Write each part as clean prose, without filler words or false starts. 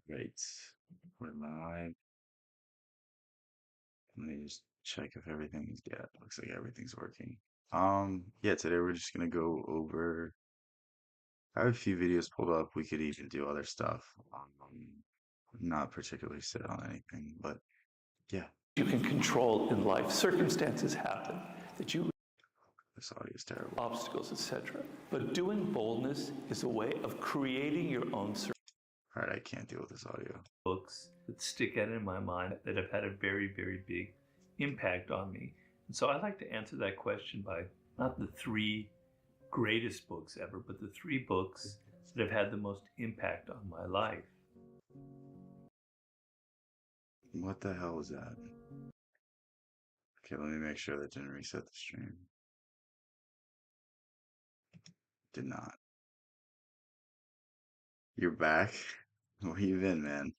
Right. We're live. Let me just check if everything's, yeah, it looks like everything's working. Yeah, today we're just gonna go over, I have a few videos pulled up. We could even do other stuff. Not particularly set on anything, but yeah, You can control in life. Circumstances happen that you this audio is terrible. obstacles, etc. But doing boldness is a way of creating your own All right, I can't deal with this audio. books that stick out in my mind that have had a very, very big impact on me. And so I like to answer that question by not the three greatest books ever, but the three books that have had the most impact on my life. What the hell is that? Okay, let me make sure that didn't reset the stream. Did not. You're back? Where you been, man?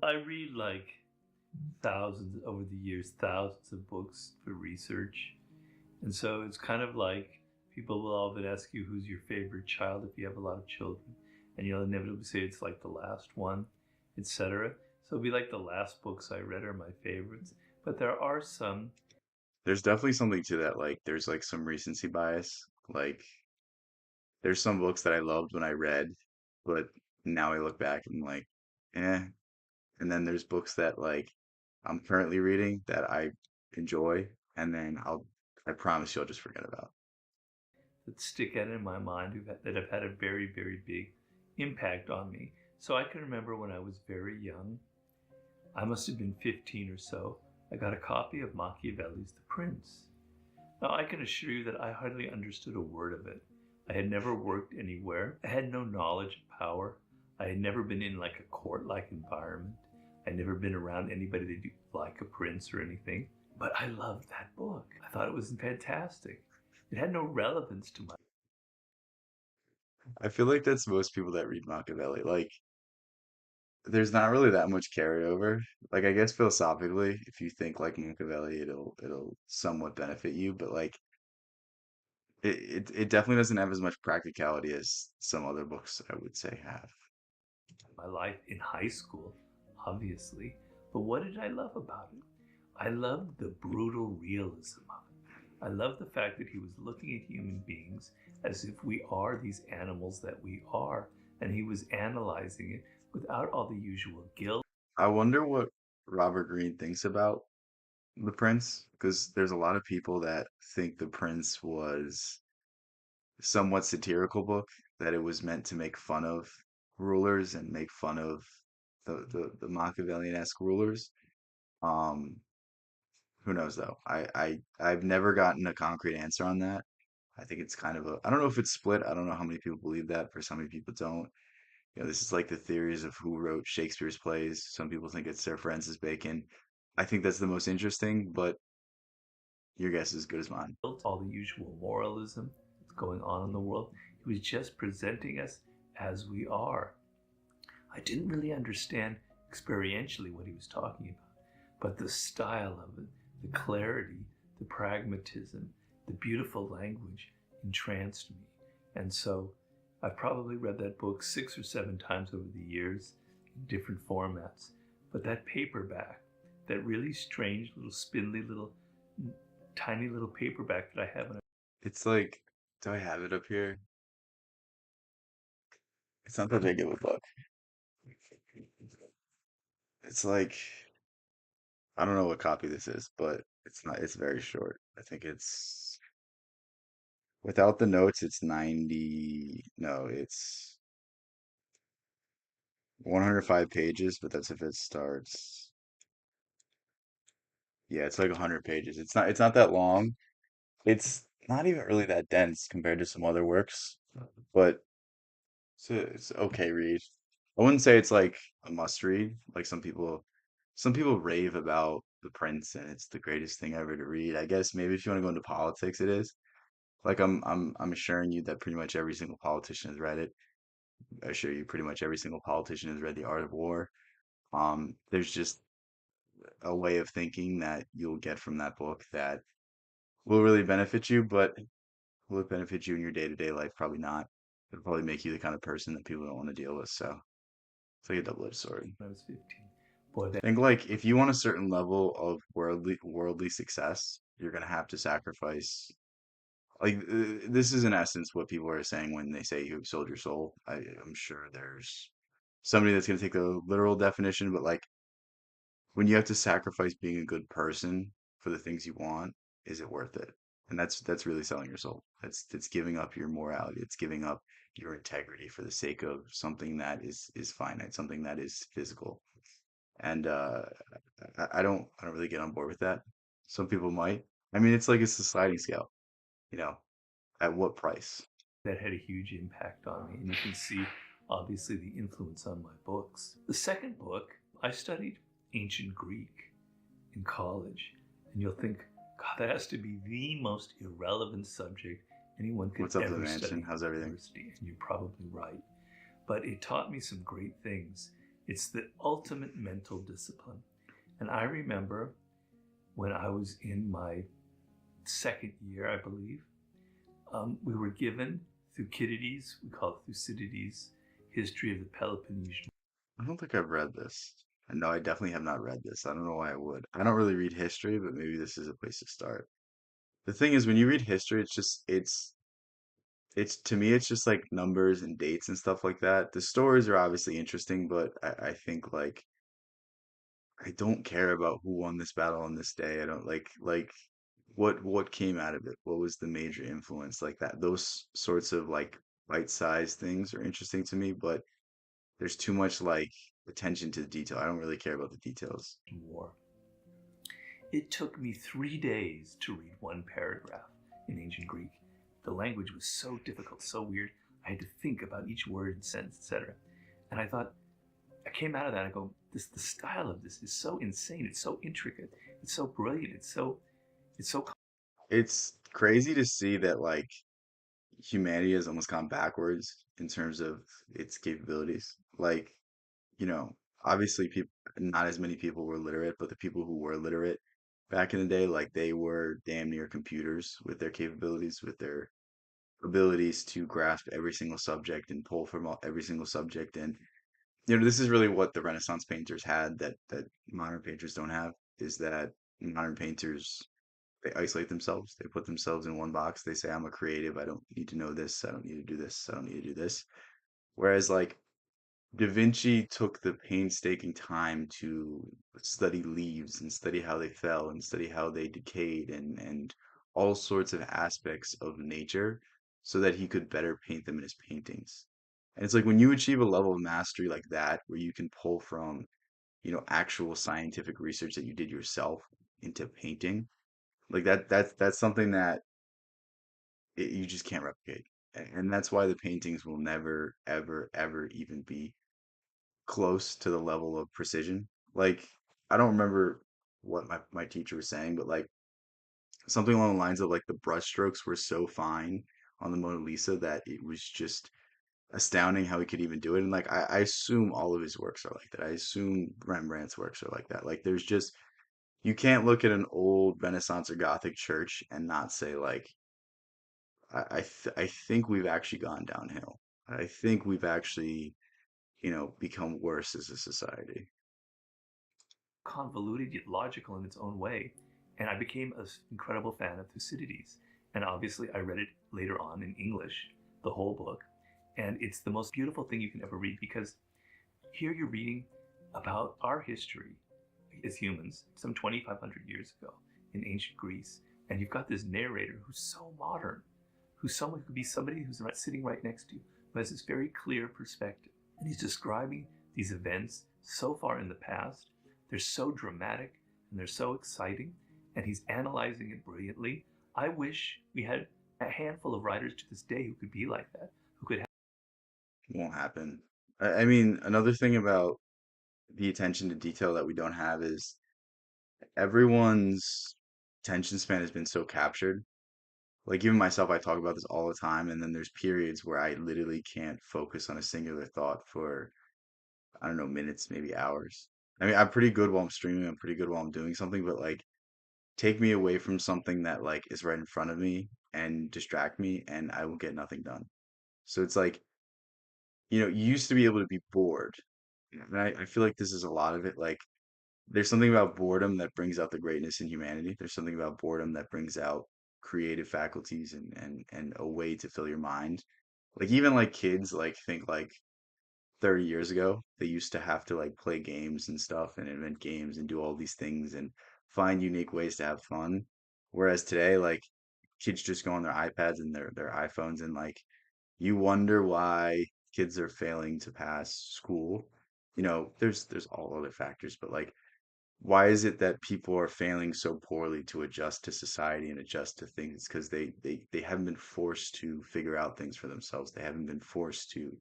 I read like thousands over the years, thousands of books for research. And so it's kind of like people will often ask you who's your favorite child if you have a lot of children. And you'll inevitably say it's like the last one, etc. So it'll be like the last books I read are my favorites. But there are some. There's definitely something to that. Like, there's like some recency bias. Like, there's some books that I loved when I read, but now I look back and I'm like, eh. And then there's books that like I'm currently reading that I enjoy, and then I promise you I'll just forget about. That stick out in my mind that have had a very, very big impact on me. So I can remember when I was very young, I must have been 15 or so, I got a copy of Machiavelli's The Prince. Now, I can assure you that I hardly understood a word of it. I had never worked anywhere. I had no knowledge of power. I had never been in like a court-like environment. I'd never been around anybody that like a prince or anything. But I loved that book. I thought it was fantastic. It had no relevance to my I feel like that's most people that read Machiavelli. Like, there's not really that much carryover. Like, I guess philosophically, if you think like Machiavelli, it'll somewhat benefit you, but like it definitely doesn't have as much practicality as some other books I would say have. life in high school, obviously. But what did I love about it? I loved the brutal realism of it. I loved the fact that he was looking at human beings as if we are these animals that we are, and he was analyzing it without all the usual guilt. I wonder what Robert Greene thinks about The Prince, because there's a lot of people that think The Prince was somewhat satirical book, that it was meant to make fun of rulers and make fun of the Machiavellian-esque rulers. Um, who knows though? I've never gotten a concrete answer on that. I think it's kind of a, I don't know if it's split. I don't know how many people believe that. For some people don't. You know, this is like the theories of who wrote Shakespeare's plays. Some people think it's Sir Francis Bacon. I think that's the most interesting, but your guess is as good as mine. All the usual moralism that's going on in the world. He was just presenting us as we are. I didn't really understand experientially what he was talking about, but the style of it, the clarity, the pragmatism, the beautiful language entranced me. And so I've probably read that book 6 or 7 times over the years in different formats. But that paperback, that really strange little spindly little tiny little paperback that I have in a It's like, do I have it up here? It's not that big of a book. It's like, I don't know what copy this is, but it's not, it's very short. I think it's, without the notes, it's 90, no, it's 105 pages, but that's if it starts. Yeah, it's like 100 pages. It's not that long. It's not even really that dense compared to some other works, but it's an okay read. I wouldn't say it's like a must read. Like some people rave about The Prince and it's the greatest thing ever to read. I guess maybe if you want to go into politics, it is. Like I'm assuring you that pretty much every single politician has read it. I assure you pretty much every single politician has read The Art of War. There's just a way of thinking that you'll get from that book that will really benefit you, but will it benefit you in your day-to-day life? Probably not. it'll probably make you the kind of person that people don't want to deal with. So it's like a double-edged sword. when I was 15. Boy, I think like if you want a certain level of worldly success, you're gonna have to sacrifice. Like this is in essence what people are saying when they say you sold your soul. I'm sure there's somebody that's gonna take the literal definition, but like when you have to sacrifice being a good person for the things you want, is it worth it? And that's really selling your soul. That's giving up your morality. It's giving up your integrity for the sake of something that is finite, something that is physical. And I don't really get on board with that. Some people might. I mean, it's like it's a sliding scale, you know, at what price? that had a huge impact on me. And you can see, obviously, the influence on my books. The second book, I studied ancient Greek in college. And you'll think, God, that has to be the most irrelevant subject anyone could What's up to the ever study mansion? at How's everything? university. And you're probably right. But it taught me some great things. It's the ultimate mental discipline. And I remember when I was in my second year, I believe, we were given Thucydides, we call it Thucydides, History of the Peloponnesian I don't think I've read this. No, I definitely have not read this. I don't know why I would. I don't really read history, but maybe this is a place to start. The thing is, when you read history, it's to me, it's just like numbers and dates and stuff like that. The stories are obviously interesting, but I think like I don't care about who won this battle on this day. I don't like what came out of it. What was the major influence like that? Those sorts of like bite-sized things are interesting to me, but there's too much like attention to the detail. I don't really care about the details. War. It took me 3 days to read one paragraph in ancient Greek. The language was so difficult, so weird. I had to think about each word and sentence, etc. And I thought, I came out of that. I go, the style of this is so insane. It's so intricate. It's so brilliant. It's so It's crazy to see that like humanity has almost gone backwards in terms of its capabilities. Like, you know, obviously people not as many people were literate, but the people who were literate back in the day, like they were damn near computers with their capabilities, with their abilities to grasp every single subject and pull from every single subject. And this is really what the Renaissance painters had that modern painters don't have, is that modern painters they isolate themselves. They put themselves in one box. They say, I'm a creative. I don't need to know this. I don't need to do this. I don't need to do this. Whereas like Da Vinci took the painstaking time to study leaves and study how they fell and study how they decayed and all sorts of aspects of nature so that he could better paint them in his paintings. And it's like when you achieve a level of mastery like that, where you can pull from, actual scientific research that you did yourself into painting, like that's something that you just can't replicate. And that's why the paintings will never, ever, ever even be close to the level of precision. Like, I don't remember what my teacher was saying, but like something along the lines of like the brushstrokes were so fine on the Mona Lisa that it was just astounding how he could even do it. And like I assume all of his works are like that. I assume Rembrandt's works are like that. Like there's just you can't look at an old Renaissance or Gothic church and not say like I think we've actually gone downhill. I think we've actually, become worse as a society. convoluted yet logical in its own way. And I became an incredible fan of Thucydides. And obviously, I read it later on in English, the whole book. And it's the most beautiful thing you can ever read because here you're reading about our history as humans some 2,500 years ago in ancient Greece. And you've got this narrator who's so modern, who's someone who could be somebody who's not sitting right next to you, who has this very clear perspective. And he's describing these events so far in the past. They're so dramatic and they're so exciting, and he's analyzing it brilliantly. I wish we had a handful of writers to this day who could be like that, who could have Won't happen. I mean, another thing about the attention to detail that we don't have is everyone's attention span has been so captured. Like even myself, I talk about this all the time, and then there's periods where I literally can't focus on a singular thought for, I don't know, minutes, maybe hours. I mean, I'm pretty good while I'm streaming, I'm pretty good while I'm doing something, but like take me away from something that like is right in front of me and distract me and I will get nothing done. So it's like, you used to be able to be bored. And I feel like this is a lot of it. Like, there's something about boredom that brings out the greatness in humanity. There's something about boredom that brings out creative faculties and a way to fill your mind. Like even like kids like think like 30 years ago, they used to have to like play games and stuff and invent games and do all these things and find unique ways to have fun. Whereas today, like kids just go on their iPads and their iPhones and like you wonder why kids are failing to pass school. There's all other factors, but like why is it that people are failing so poorly to adjust to society and adjust to things? Because they haven't been forced to figure out things for themselves. They haven't been forced to,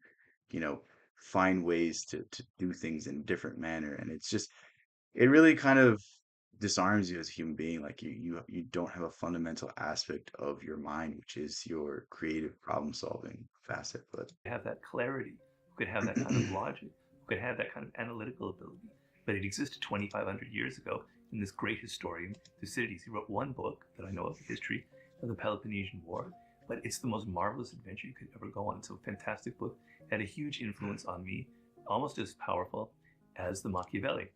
you know, find ways to do things in a different manner. And it really kind of disarms you as a human being. Like you don't have a fundamental aspect of your mind, which is your creative problem solving facet. But Have that clarity, who could have that kind of logic, who could have that kind of analytical ability. But it existed 2,500 years ago in this great historian, Thucydides. He wrote one book that I know of, the history of the Peloponnesian War, but it's the most marvelous adventure you could ever go on. It's a fantastic book. It had a huge influence on me, almost as powerful as the Machiavelli.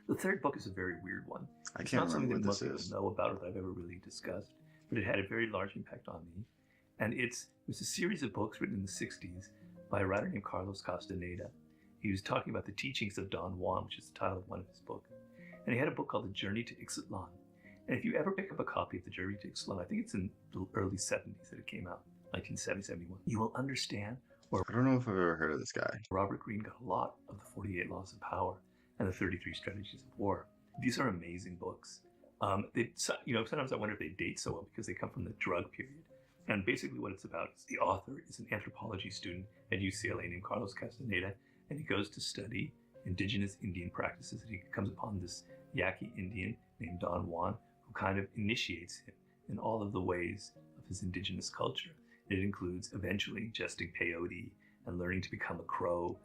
The third book is a very weird one. I It's can't not something remember that what this most people is. know about or that I've ever really discussed, but it had a very large impact on me. And it was a series of books written in the 60s by a writer named Carlos Castaneda. He was talking about the teachings of Don Juan, which is the title of one of his books. And he had a book called The Journey to Ixtlan. And if you ever pick up a copy of The Journey to Ixtlan, I think it's in the early 70s that it came out, 1970, 71, you will understand where I don't know if I've ever heard of this guy. Robert Greene got a lot of the 48 Laws of Power and the 33 Strategies of War. These are amazing books. Sometimes I wonder if they date so well because they come from the drug period. And basically, what it's about is the author is an anthropology student at UCLA named Carlos Castaneda, and he goes to study indigenous Indian practices. And he comes upon this Yaqui Indian named Don Juan, who kind of initiates him in all of the ways of his indigenous culture. It includes eventually ingesting peyote and learning to become a crow.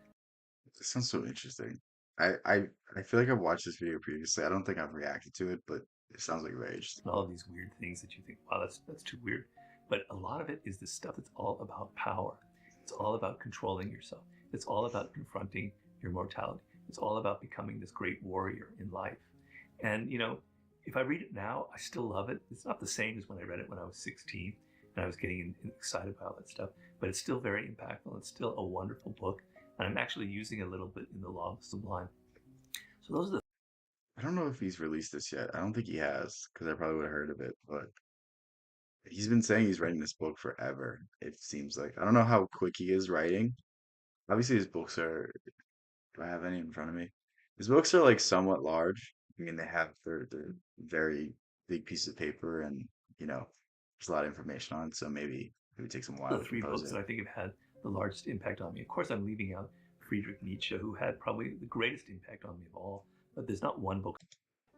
This sounds so interesting. I feel like I've watched this video previously. I don't think I've reacted to it, but it sounds like very interesting. And all of these weird things that you think, wow, that's too weird. But a lot of it is this stuff that's all about power. It's all about controlling yourself. It's all about confronting your mortality. It's all about becoming this great warrior in life. And if I read it now, I still love it. It's not the same as when I read it when I was 16 and I was getting excited by all that stuff, but it's still very impactful. It's still a wonderful book. And I'm actually using a little bit in the Law of the Sublime. So those are the I don't know if he's released this yet. I don't think he has, because I probably would have heard of it, but he's been saying he's writing this book forever, it seems like. I don't know how quick he is writing. Obviously his books are, do I have any in front of me? His books are like somewhat large. I mean they're very big pieces of paper and you know there's a lot of information on it, so maybe it would take some while the to three compose books it. that I think have had the largest impact on me. Of course, I'm leaving out Friedrich Nietzsche, who had probably the greatest impact on me of all. But there's not one book.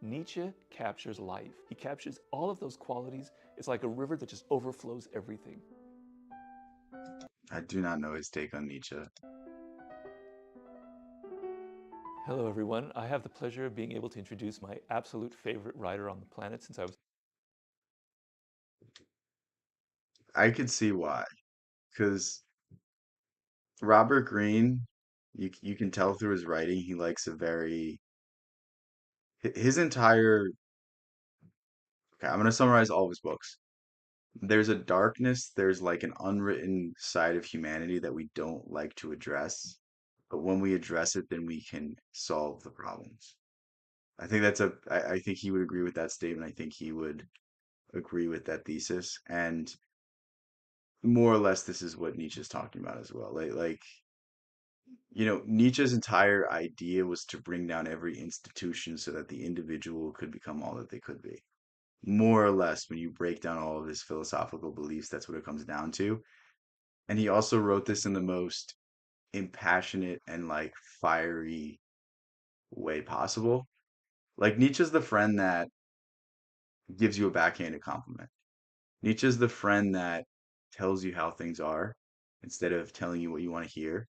Nietzsche captures life. He captures all of those qualities. It's like a river that just overflows everything. I do not know his take on Nietzsche. Hello, everyone. I have the pleasure of being able to introduce my absolute favorite writer on the planet since I was. I could see why, because Robert Greene, you can tell through his writing, he likes a very his entire. Okay, I'm gonna summarize all of his books. There's a darkness, there's like an unwritten side of humanity that we don't like to address, but when we address it, then we can solve the problems. I think he would agree with that statement. I think he would agree with that thesis, and more or less, this is what Nietzsche's talking about as well. Nietzsche's entire idea was to bring down every institution so that the individual could become all that they could be. More or less, when you break down all of his philosophical beliefs, that's what it comes down to. And he also wrote this in the most impassionate and like fiery way possible. Like Nietzsche's the friend that gives you a backhanded compliment. Nietzsche's the friend that tells you how things are instead of telling you what you want to hear.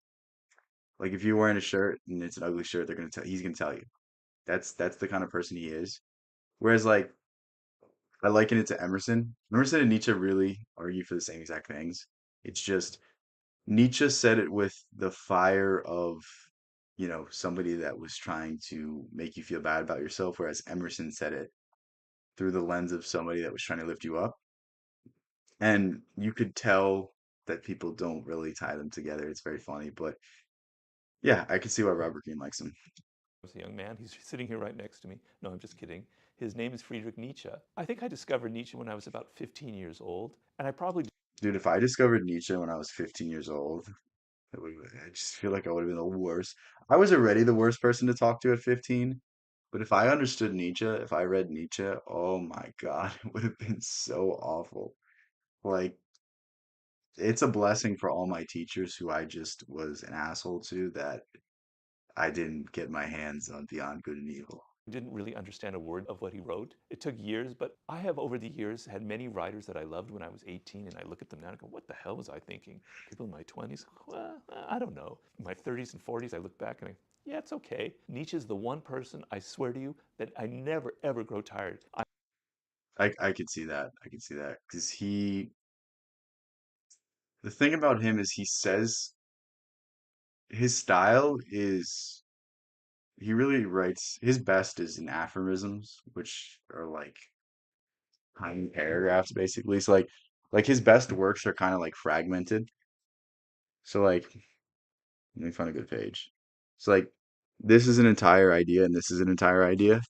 Like if you're wearing a shirt and it's an ugly shirt, he's gonna tell you. That's the kind of person he is. Whereas like I liken it to Emerson. Emerson and Nietzsche really argue for the same exact things. It's just Nietzsche said it with the fire of, somebody that was trying to make you feel bad about yourself, whereas Emerson said it through the lens of somebody that was trying to lift you up. And you could tell that people don't really tie them together. It's very funny, but yeah, I can see why Robert Greene likes him. Was a young man. He's sitting here right next to me. No, I'm just kidding. His name is Friedrich Nietzsche. I think I discovered Nietzsche when I was about 15 years old, and I probably Dude, if I discovered Nietzsche when I was 15 years old, I just feel like I would have been the worst. I was already the worst person to talk to at 15, but if I understood Nietzsche, if I read Nietzsche, oh my God, it would have been so awful. Like, it's a blessing for all my teachers who I just was an asshole to that I didn't get my hands on Beyond Good and Evil. didn't really understand a word of what he wrote. It took years, but I have over the years had many writers that I loved when I was 18, and I look at them now and go, what the hell was I thinking? People in my 20s, well, I don't know. In my 30s and 40s, I look back and I, yeah, it's okay. Nietzsche's the one person, I swear to you, that I never ever grow tired. I could see that. I could see that because the thing about him is he says his style is, he really writes, his best is in aphorisms, which are like tiny paragraphs basically. So like his best works are kind of like fragmented. So like, let me find a good page. So like, this is an entire idea and this is an entire idea,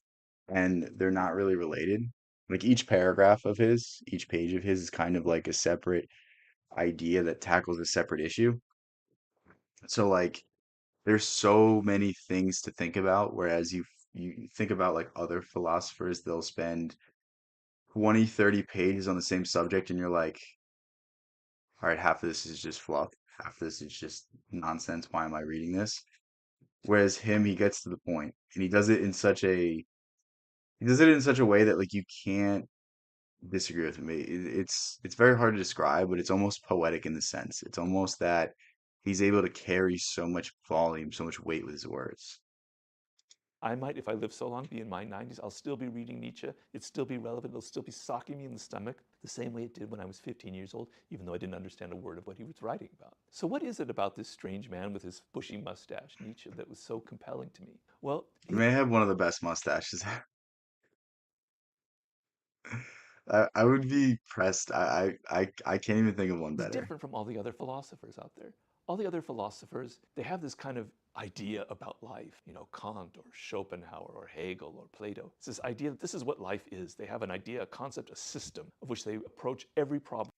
and they're not really related. Like each paragraph of his, each page of his is kind of like a separate idea that tackles a separate issue. So like, there's so many things to think about, whereas you think about like other philosophers, they'll spend 20, 30 pages on the same subject, and you're like, all right, half of this is just fluff, half of this is just nonsense. Why am I reading this? Whereas him, he gets to the point, and he does it in such a way that like you can't disagree with him. It's very hard to describe, but it's almost poetic in the sense. It's almost that he's able to carry so much volume, so much weight with his words. I might, if I live so long, be in my 90s. I'll still be reading Nietzsche. It'll still be relevant. It'll still be socking me in the stomach the same way it did when I was 15 years old, even though I didn't understand a word of what he was writing about. So, what is it about this strange man with his bushy mustache, Nietzsche, that was so compelling to me? Well, He may have one of the best mustaches. I would be pressed. I can't even think of one he's better. different from all the other philosophers out there. All the other philosophers, they have this kind of idea about life, Kant or Schopenhauer or Hegel or Plato. It's this idea that this is what life is. They have an idea, a concept, a system of which they approach every problem.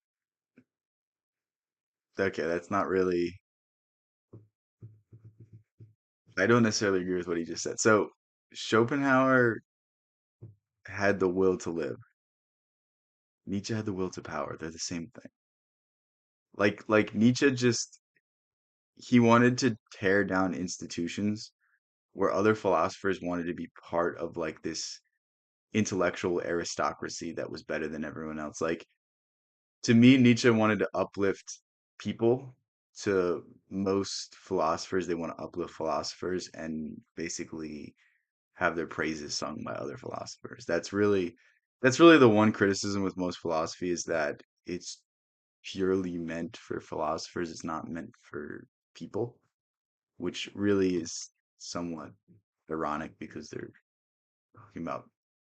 Okay, that's not really. I don't necessarily agree with what he just said. So Schopenhauer had the will to live. Nietzsche had the will to power. They're the same thing. Like Nietzsche just, he wanted to tear down institutions where other philosophers wanted to be part of like this intellectual aristocracy that was better than everyone else. Like, to me, Nietzsche wanted to uplift people. To most philosophers, they want to uplift philosophers and basically have their praises sung by other philosophers. That's really the one criticism with most philosophy, is that it's purely meant for philosophers. It's not meant for people, which really is somewhat ironic because they're talking about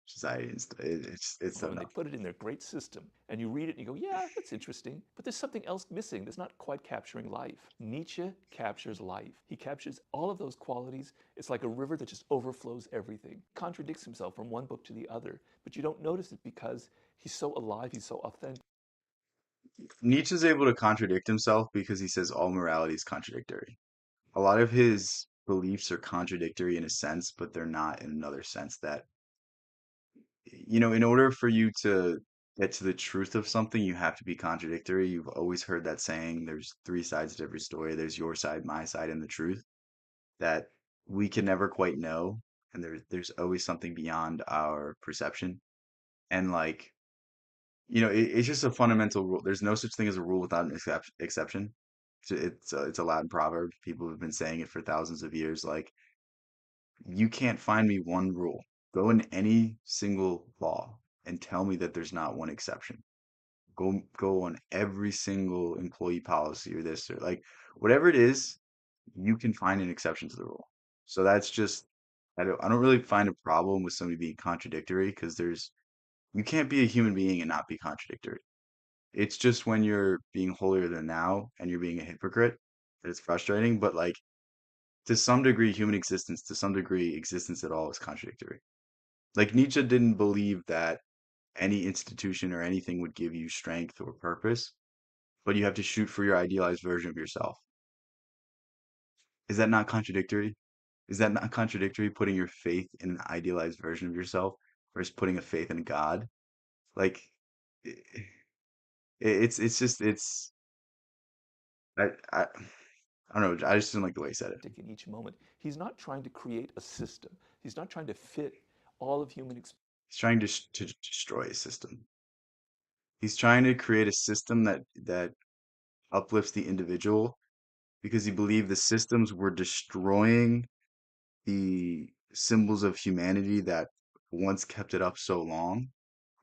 society and stuff. It's so And they dumb. put it in their great system. And you read it and you go, yeah, that's interesting. But there's something else missing that's not quite capturing life. Nietzsche captures life. He captures all of those qualities. It's like a river that just overflows everything. Contradicts himself from one book to the other. But you don't notice it because he's so alive, he's so authentic. Nietzsche's able to contradict himself because he says all morality is contradictory. A lot of his beliefs are contradictory in a sense, but they're not in another sense. That, in order for you to get to the truth of something, you have to be contradictory. You've always heard that saying, there's three sides to every story. There's your side, my side, and the truth, that we can never quite know. And there's always something beyond our perception. And like, it's just a fundamental rule. There's no such thing as a rule without an exception. It's a Latin proverb. People have been saying it for thousands of years. Like, you can't find me one rule. Go in any single law and tell me that there's not one exception. go on every single employee policy or this or like whatever it is, you can find an exception to the rule. So that's just I don't really find a problem with somebody being contradictory because there's you can't be a human being and not be contradictory. It's just when you're being holier than thou and you're being a hypocrite that it's frustrating. But like to some degree, human existence, to some degree, existence at all is contradictory. Like Nietzsche didn't believe that any institution or anything would give you strength or purpose, but you have to shoot for your idealized version of yourself. Is that not contradictory? Is that not contradictory putting your faith in an idealized version of yourself versus putting a faith in God? Like i- it's just I I I don't know. I just didn't like the way he said it. In each moment. He's not trying to create a system. He's not trying to fit all of human experience He's trying to destroy a system. He's trying to create a system that uplifts the individual because he believed the systems were destroying the symbols of humanity that once kept it up so long,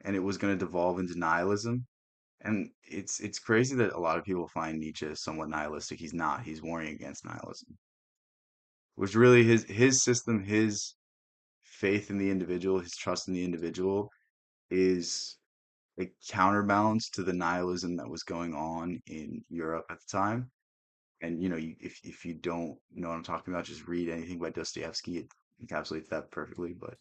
and it was going to devolve into nihilism. And it's crazy that a lot of people find Nietzsche somewhat nihilistic. He's not. He's warring against nihilism, which really his system, his faith in the individual, his trust in the individual is a counterbalance to the nihilism that was going on in Europe at the time. And if you don't know what I'm talking about, just read anything by Dostoevsky. It encapsulates that perfectly. But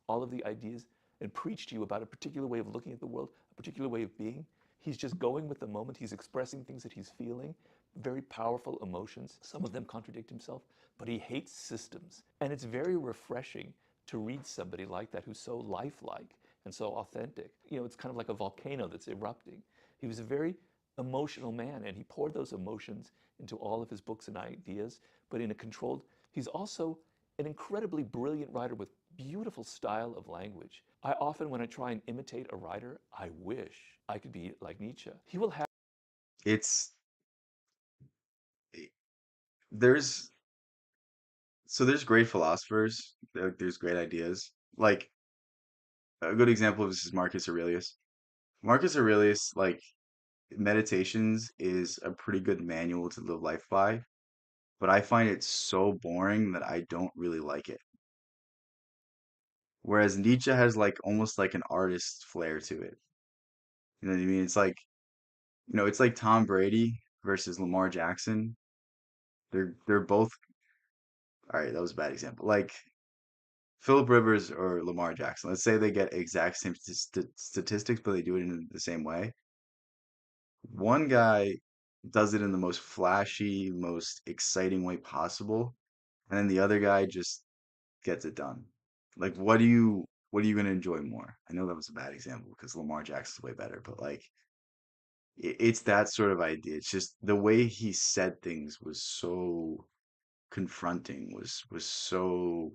all of the ideas, and preach to you about a particular way of looking at the world, a particular way of being. He's just going with the moment. He's expressing things that he's feeling, very powerful emotions. Some of them contradict himself, but he hates systems. And it's very refreshing to read somebody like that who's so lifelike and so authentic. You know, it's kind of like a volcano that's erupting. He was a very emotional man, and he poured those emotions into all of his books and ideas, but in a controlled. He's also an incredibly brilliant writer with beautiful style of language. I often, when I try and imitate a writer, I wish I could be like Nietzsche. He will have it's there's there's great philosophers. There's great ideas. Like a good example of this is Marcus Aurelius. Marcus Aurelius, like Meditations is a pretty good manual to live life by, but I find it so boring that I don't really like it. Whereas Nietzsche has like almost like an artist flair to it. You know what I mean? It's like Tom Brady versus Lamar Jackson. They're both all right, that was a bad example. Like Philip Rivers or Lamar Jackson. Let's say they get exact same statistics, but they do it in the same way. One guy does it in the most flashy, most exciting way possible, and then the other guy just gets it done. Like, what are you going to enjoy more? I know that was a bad example because Lamar Jackson's way better, but like, it's that sort of idea. It's just the way he said things was so confronting, was so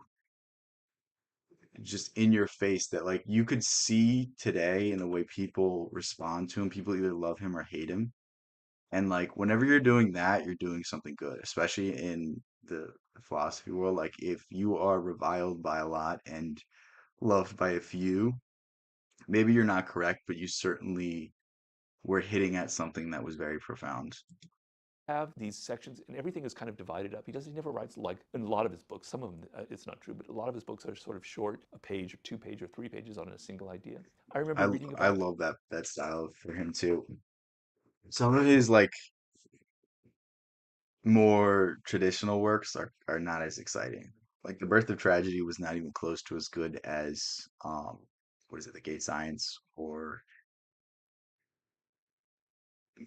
just in your face that like you could see today in the way people respond to him. People either love him or hate him. And like whenever you're doing that, you're doing something good, especially in the philosophy world. Like if you are reviled by a lot and loved by a few, maybe you're not correct, but you certainly were hitting at something that was very profound. these sections, and everything is kind of divided up. He never writes like in a lot of his books. Some of them, it's not true, but a lot of his books are sort of short, a page or 2 page or 3 pages on a single idea. I remember reading I about love that style for him too. Some of his like more traditional works are not as exciting. Like The Birth of Tragedy was not even close to as good as what is it, The Gate Science or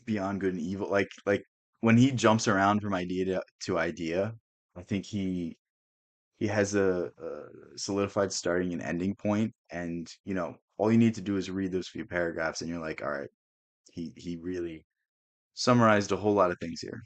Beyond Good and Evil. Like when he jumps around from idea to idea, I think he has a solidified starting and ending point, and all you need to do is read those few paragraphs, and you're like, all right, he really summarized a whole lot of things here.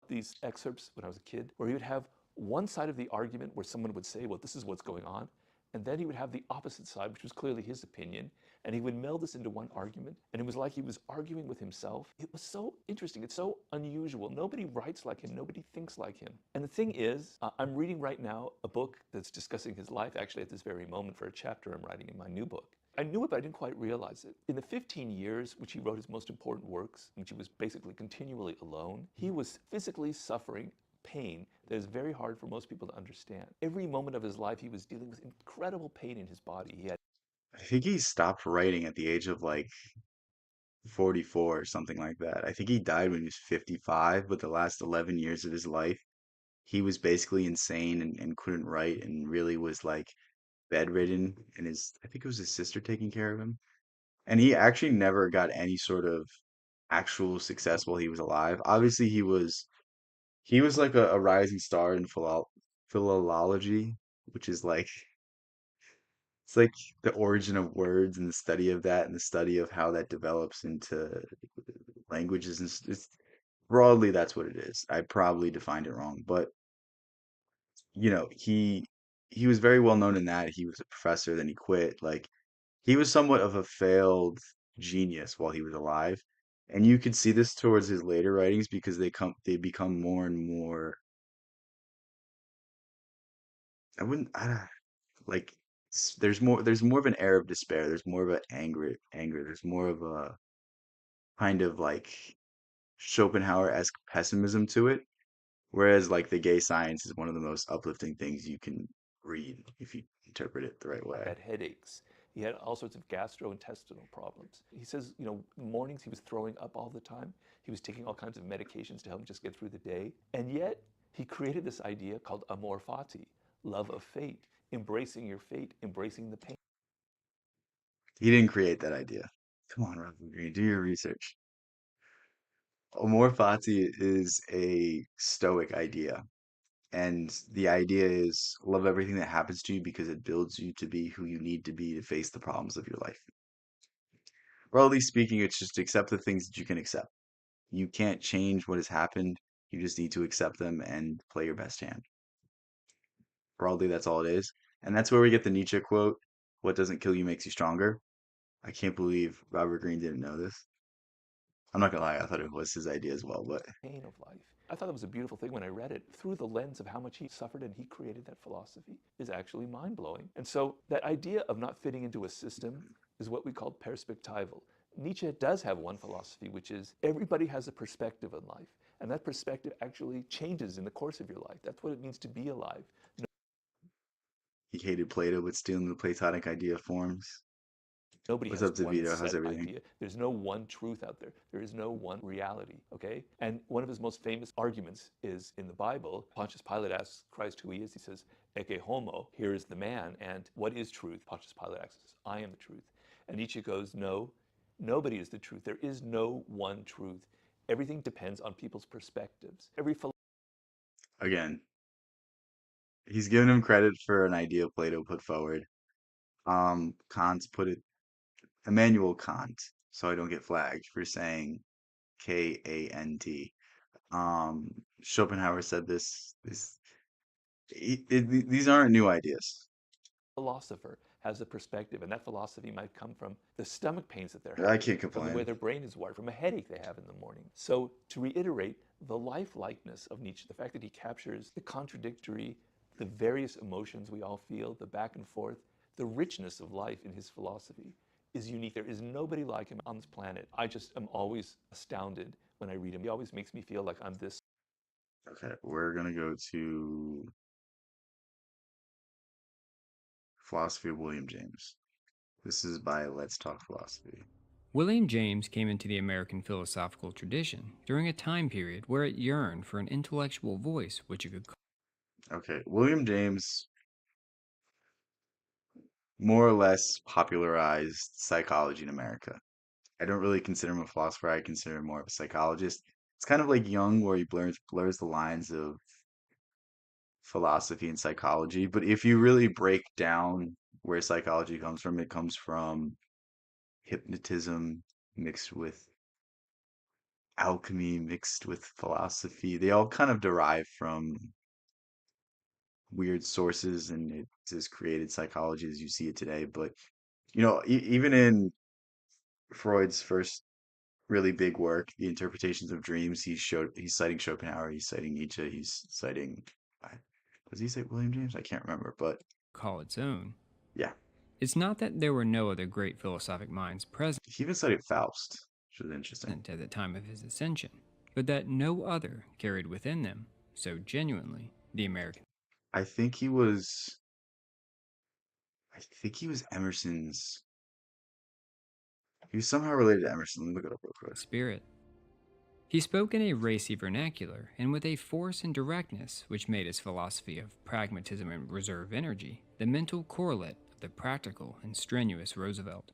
these excerpts when I was a kid where he would have one side of the argument where someone would say, well, this is what's going on. And then he would have the opposite side, which was clearly his opinion. And he would meld this into one argument. And it was like he was arguing with himself. It was so interesting. It's so unusual. Nobody writes like him. Nobody thinks like him. And the thing is, I'm reading right now a book that's discussing his life, actually, at this very moment for a chapter I'm writing in my new book. I knew it, but I didn't quite realize it. In the 15 years which he wrote his most important works, in which he was basically continually alone, he was physically suffering pain that is very hard for most people to understand. Every moment of his life, he was dealing with incredible pain in his body. He had I think he stopped writing at the age of like 44 or something like that. I think he died when he was 55, but the last 11 years of his life, he was basically insane and couldn't write and really was like bedridden. And I think it was his sister taking care of him. And he actually never got any sort of actual success while he was alive. Obviously, he was like a rising star in philology, which is like it's like the origin of words and the study of that and the study of how that develops into languages and it's broadly that's what it is. I probably defined it wrong, but he was very well known in that he was a professor, then he quit. Like he was somewhat of a failed genius while he was alive. And you could see this towards his later writings because they become more and more I wouldn't I, like there's more of an air of despair. There's more of an anger. There's more of a kind of like Schopenhauer-esque pessimism to it. Whereas like the gay science is one of the most uplifting things you can read if you interpret it the right way. had headaches. He had all sorts of gastrointestinal problems. He says, mornings he was throwing up all the time. He was taking all kinds of medications to help him just get through the day. And yet, he created this idea called amor fati, love of fate, embracing your fate, embracing the pain. He didn't create that idea. Come on, Robert Greene, do your research. Amor fati is a Stoic idea, and the idea is love everything that happens to you because it builds you to be who you need to be to face the problems of your life. Broadly speaking, it's just accept the things that you can accept. You can't change what has happened. You just need to accept them and play your best hand. Broadly, that's all it is. And that's where we get the Nietzsche quote, what doesn't kill you makes you stronger. I can't believe Robert Greene didn't know this. I'm not gonna lie, I thought it was his idea as well, but Pain of life. I thought that was a beautiful thing when I read it. Through the lens of how much he suffered and he created that philosophy is actually mind blowing. And so that idea of not fitting into a system is what we call perspectival. Nietzsche does have one philosophy, which is everybody has a perspective in life. And that perspective actually changes in the course of your life. That's what it means to be alive. he hated Plato, but stealing the Platonic idea forms. Nobody What's has up, one DeVito? How's set everything? idea. There's no one truth out there. There is no one reality, okay? And one of his most famous arguments is in the Bible. Pontius Pilate asks Christ who he is. He says, Ecce homo, here is the man. And what is truth? Pontius Pilate asks, I am the truth. And Nietzsche goes, no, nobody is the truth. There is no one truth. Everything depends on people's perspectives. Every Again, he's giving him credit for an idea Plato put forward. Kant's put it, Immanuel Kant, so I don't get flagged for saying Kant. Schopenhauer said these aren't new ideas. philosopher has a perspective, and that philosophy might come from the stomach pains that they're I having, can't from the way complain. their brain is wired, from a headache they have in the morning. So, to reiterate, the life-likeness of Nietzsche, the fact that he captures the contradictory, the various emotions we all feel, the back and forth, the richness of life in his philosophy is unique. There is nobody like him on this planet. I just am always astounded when I read him. He always makes me feel like I'm this. Okay, we're gonna go to Philosophy of William James. This is by Let's Talk Philosophy. William James came into the American philosophical tradition during a time period where it yearned for an intellectual voice which it could Okay, William James more or less popularized psychology in America. I don't really consider him a philosopher. I consider him more of a psychologist. It's kind of like Jung, where he blurs the lines of philosophy and psychology. But if you really break down where psychology comes from, it comes from hypnotism mixed with alchemy, mixed with philosophy. They all kind of derive from weird sources, and it just created psychology as you see it today. But even in Freud's first really big work, The Interpretations of Dreams, he's citing Schopenhauer, he's citing Nietzsche, he's citing does he say William James? I can't remember, but call its own. yeah. It's not that there were no other great philosophic minds present He even studied Faust, which is interesting. at the time of his ascension, but that no other carried within them so genuinely the American I think he was. I think he was Emerson's. He was somehow related to Emerson. Let me look it up real quick. spirit. He spoke in a racy vernacular and with a force and directness which made his philosophy of pragmatism and reserve energy the mental correlate of the practical and strenuous Roosevelt.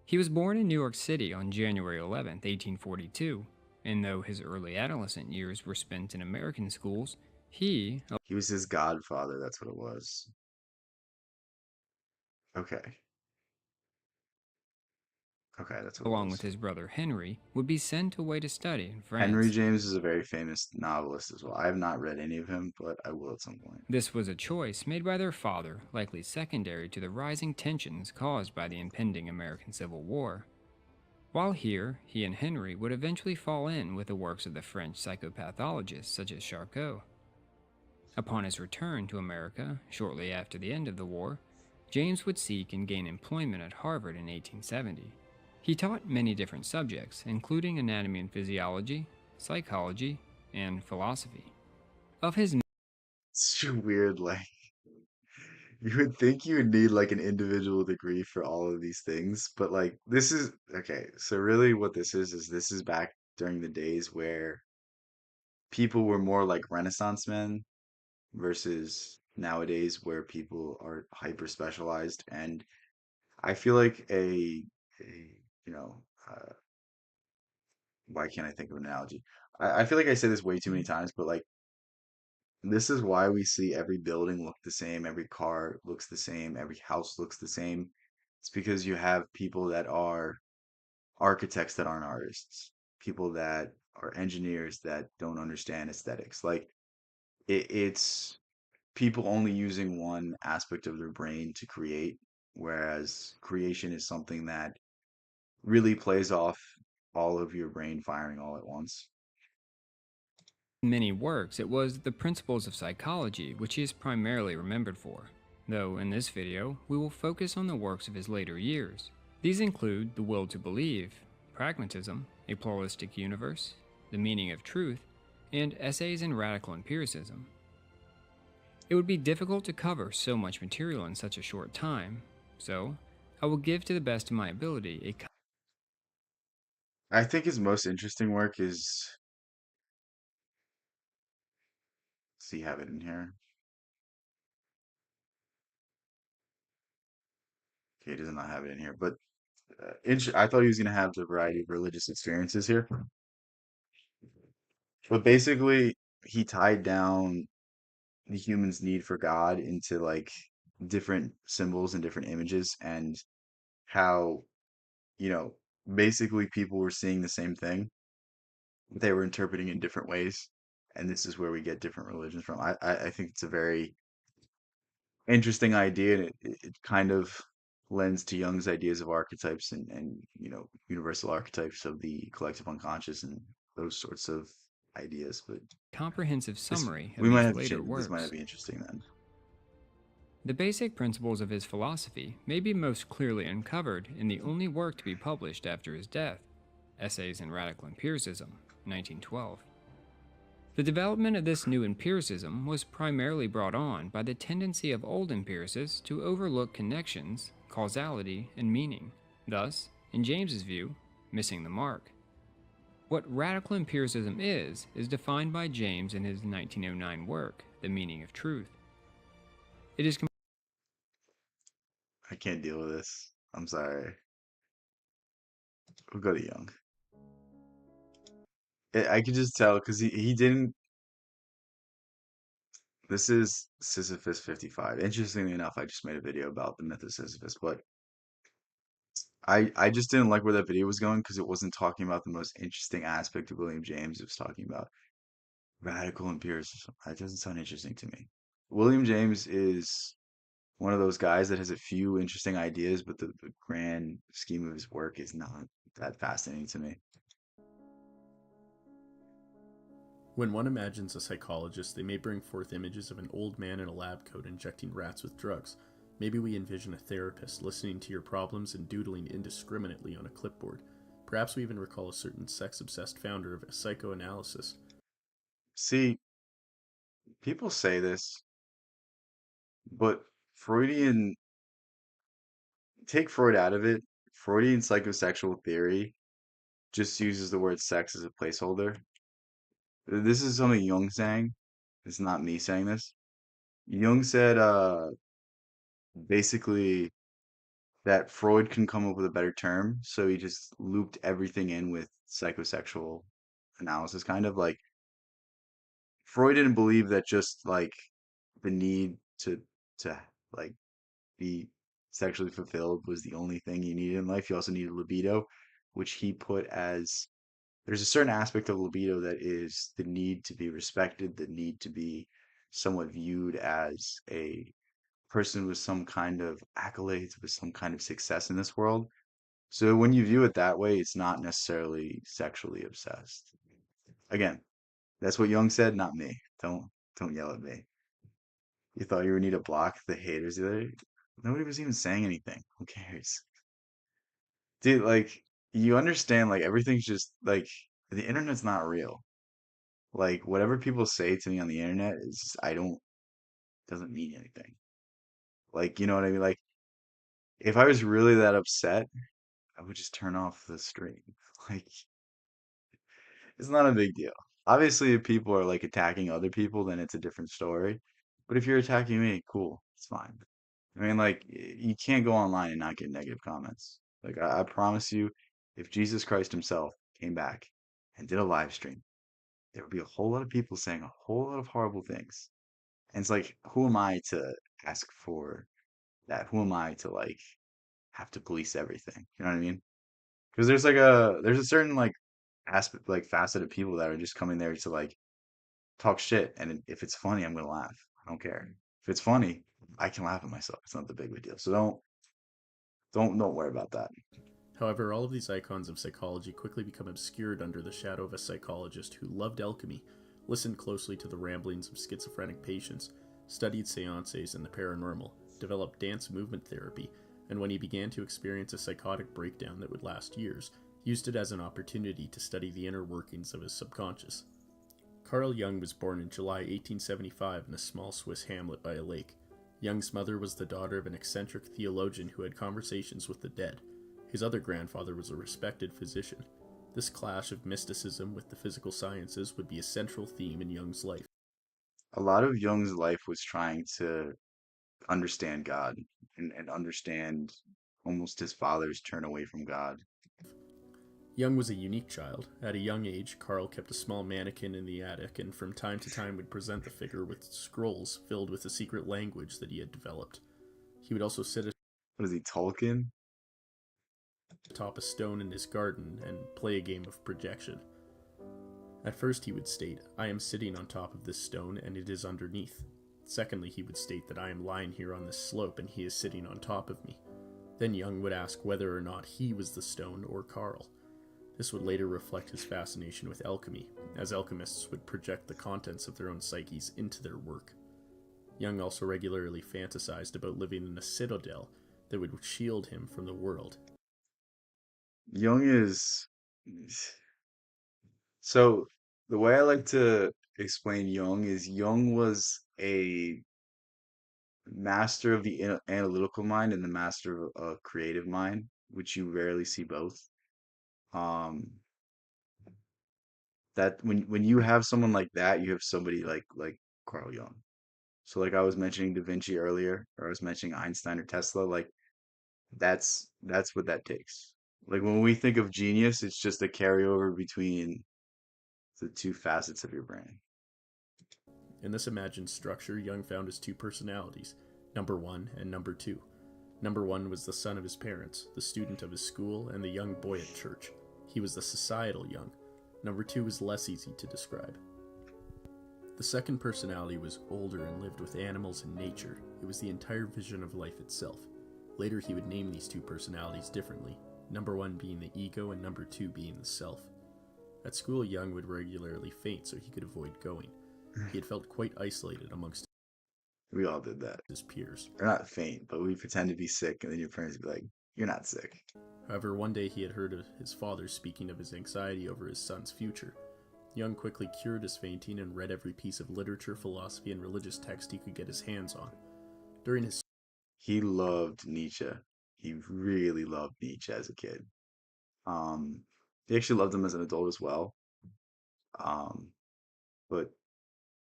He was born in New York City on January 11, 1842, and though his early adolescent years were spent in American schools, he, He was his godfather. That's what it was. Okay. Okay, that's what it along with was. his brother Henry, would be sent away to study in Henry France. James is a very famous novelist as well. I have not read any of him, but I will at some point. This was a choice made by their father, likely secondary to the rising tensions caused by the impending American Civil War. While here, he and Henry would eventually fall in with the works of the French psychopathologists such as Charcot. Upon his return to America, shortly after the end of the war, James would seek and gain employment at Harvard in 1870. He taught many different subjects, including anatomy and physiology, psychology, and philosophy. Of his It's so weird, like you would think you would need like an individual degree for all of these things, but like this is okay. So really what this is back during the days where people were more like Renaissance men versus nowadays where people are hyper specialized. And I feel like a you know why can't I think of an analogy? I feel like I say this way too many times, but like this is why we see every building look the same, every car looks the same, every house looks the same. It's because you have people that are architects that aren't artists, people that are engineers that don't understand aesthetics. Like it's people only using one aspect of their brain to create, whereas creation is something that really plays off all of your brain firing all at once. many works, it was the principles of psychology which he is primarily remembered for, though in this video we will focus on the works of his later years. These include The Will to Believe, Pragmatism, A Pluralistic Universe, The Meaning of Truth, and Essays in Radical Empiricism. It would be difficult to cover so much material in such a short time, so I will give to the best of my ability a I think his most interesting work is, see, have it in here. Okay, he does not have it in here, but I thought he was going to have the variety of religious experiences here. But basically, he tied down the human's need for God into like different symbols and different images, and how, you know, basically people were seeing the same thing, they were interpreting it in different ways. And this is where we get different religions from. I think it's a very interesting idea, and it kind of lends to Jung's ideas of archetypes and universal archetypes of the collective unconscious and those sorts of ideas. But comprehensive this summary of we might these have to later change. This might not works. be interesting then. The basic principles of his philosophy may be most clearly uncovered in the only work to be published after his death, Essays in Radical Empiricism, 1912. The development of this new empiricism was primarily brought on by the tendency of old empiricists to overlook connections, causality, and meaning, thus, in James's view, missing the mark. What radical empiricism is defined by James in his 1909 work, The Meaning of Truth. It is I can't deal with this. I'm sorry. We'll go to Jung. I could just tell because he didn't. This is Sisyphus 55. Interestingly enough, I just made a video about the myth of Sisyphus, but I just didn't like where that video was going because it wasn't talking about the most interesting aspect of William James. It was talking about radical empiricism. That doesn't sound interesting to me. William James is one of those guys that has a few interesting ideas, but the grand scheme of his work is not that fascinating to me. When one imagines a psychologist, they may bring forth images of an old man in a lab coat injecting rats with drugs, Maybe we envision a therapist listening to your problems and doodling indiscriminately on a clipboard. Perhaps we even recall a certain sex-obsessed founder of psychoanalysis. See, people say this, but Freudian, take Freud out of it. Freudian psychosexual theory just uses the word sex as a placeholder. This is something Jung saying. It's not me saying this. Jung said, basically that Freud can come up with a better term, so he just looped everything in with psychosexual analysis, kind of like Freud didn't believe that just like the need to like be sexually fulfilled was the only thing you needed in life. You also needed libido, which he put as there's a certain aspect of libido that is the need to be respected, the need to be somewhat viewed as a person with some kind of accolades, with some kind of success in this world. So when you view it that way, it's not necessarily sexually obsessed. Again, that's what Jung said, not me. Don't yell at me. You thought you would need to block the haters the other day? Nobody was even saying anything. Who cares? Dude, like you understand like everything's just like the internet's not real. Like whatever people say to me on the internet is just, I don't doesn't mean anything. Like, you know what I mean? Like if I was really that upset, I would just turn off the stream. Like it's not a big deal. Obviously, if people are like attacking other people, then it's a different story. But if you're attacking me, cool, it's fine. I mean, like, you can't go online and not get negative comments. Like, I promise you, if Jesus Christ himself came back and did a live stream, there would be a whole lot of people saying a whole lot of horrible things. And it's like, who am I to ask for that? Who am I to like have to police everything? You know what I mean? Because there's a certain like aspect like facet of people that are just coming there to like talk shit, and if it's funny, I'm gonna laugh. I don't care. If it's funny, I can laugh at myself. It's not the big of a deal. So don't worry about that. However, all of these icons of psychology quickly become obscured under the shadow of a psychologist who loved alchemy, listened closely to the ramblings of schizophrenic patients, studied seances and the paranormal, developed dance movement therapy, and when he began to experience a psychotic breakdown that would last years, used it as an opportunity to study the inner workings of his subconscious. Carl Jung was born in July 1875 in a small Swiss hamlet by a lake. Jung's mother was the daughter of an eccentric theologian who had conversations with the dead. His other grandfather was a respected physician. This clash of mysticism with the physical sciences would be a central theme in Jung's life. A lot of Jung's life was trying to understand God and understand almost his father's turn away from God. Jung was a unique child. At a young age, Carl kept a small mannequin in the attic and from time to time would present the figure with scrolls filled with a secret language that he had developed. He would also sit What is he, Tolkien? atop a stone in his garden and play a game of projection. At first he would state, "I am sitting on top of this stone and it is underneath." Secondly, he would state that I am lying here on this slope and he is sitting on top of me. Then Jung would ask whether or not he was the stone or Carl. This would later reflect his fascination with alchemy, as alchemists would project the contents of their own psyches into their work. Jung also regularly fantasized about living in a citadel that would shield him from the world. Jung is so the way I like to explain Jung is Jung was a master of the analytical mind and the master of a creative mind, which you rarely see both. Um, that when you have someone like that, you have somebody like Carl Jung. So like I was mentioning Da Vinci earlier, or I was mentioning Einstein or Tesla, like that's what that takes. Like when we think of genius, it's just a carryover between the two facets of your brain. In this imagined structure, Jung found his two personalities, number one and number two. Number one was the son of his parents, the student of his school, and the young boy at church. He was the societal Jung. Number two was less easy to describe. The second personality was older and lived with animals and nature. It was the entire vision of life itself. Later, he would name these two personalities differently, number one being the ego and number two being the self. At school, Jung would regularly faint so he could avoid going. He had felt quite isolated amongst We all did that. his peers. Or not faint, but we pretend to be sick, and then your parents be like, "You're not sick." However, one day he had heard of his father speaking of his anxiety over his son's future. Young quickly cured his fainting and read every piece of literature, philosophy, and religious text he could get his hands on. During his He loved Nietzsche. He really loved Nietzsche as a kid. Um, he actually loved him as an adult as well. Um, but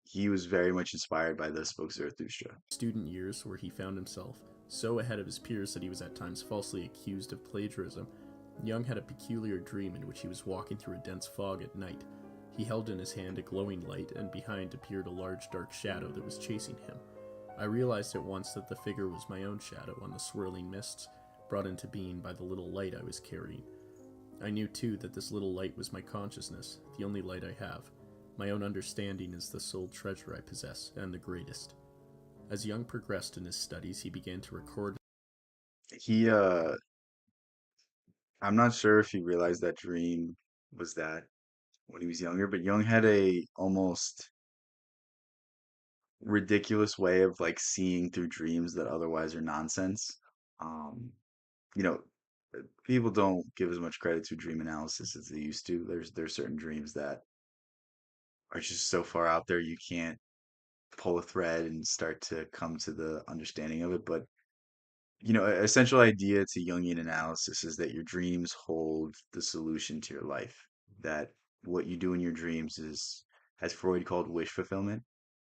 he was very much inspired by those books Zarathustra. student years, where he found himself so ahead of his peers that he was at times falsely accused of plagiarism, Young had a peculiar dream in which he was walking through a dense fog at night. He held in his hand a glowing light, and behind appeared a large dark shadow that was chasing him. I realized at once that the figure was my own shadow on the swirling mists, brought into being by the little light I was carrying. I knew too that this little light was my consciousness, the only light I have. My own understanding is the sole treasure I possess, and the greatest. As Young progressed in his studies, he began to record. He, I'm not sure if he realized that dream was that when he was younger, but Jung had a almost ridiculous way of like seeing through dreams that otherwise are nonsense. Um, you know, people don't give as much credit to dream analysis as they used to. There's certain dreams that are just so far out there you can't pull a thread and start to come to the understanding of it. But a central idea to Jungian analysis is that your dreams hold the solution to your life. That what you do in your dreams is, as Freud called wish fulfillment,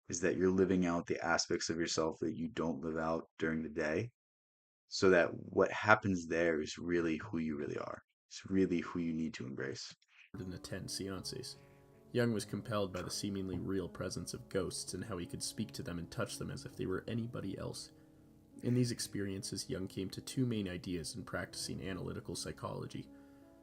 is that you're living out the aspects of yourself that you don't live out during the day, so that what happens there is really who you really are. It's really who you need to embrace. And attend seances. Young was compelled by the seemingly real presence of ghosts and how he could speak to them and touch them as if they were anybody else. In these experiences, Young came to two main ideas in practicing analytical psychology.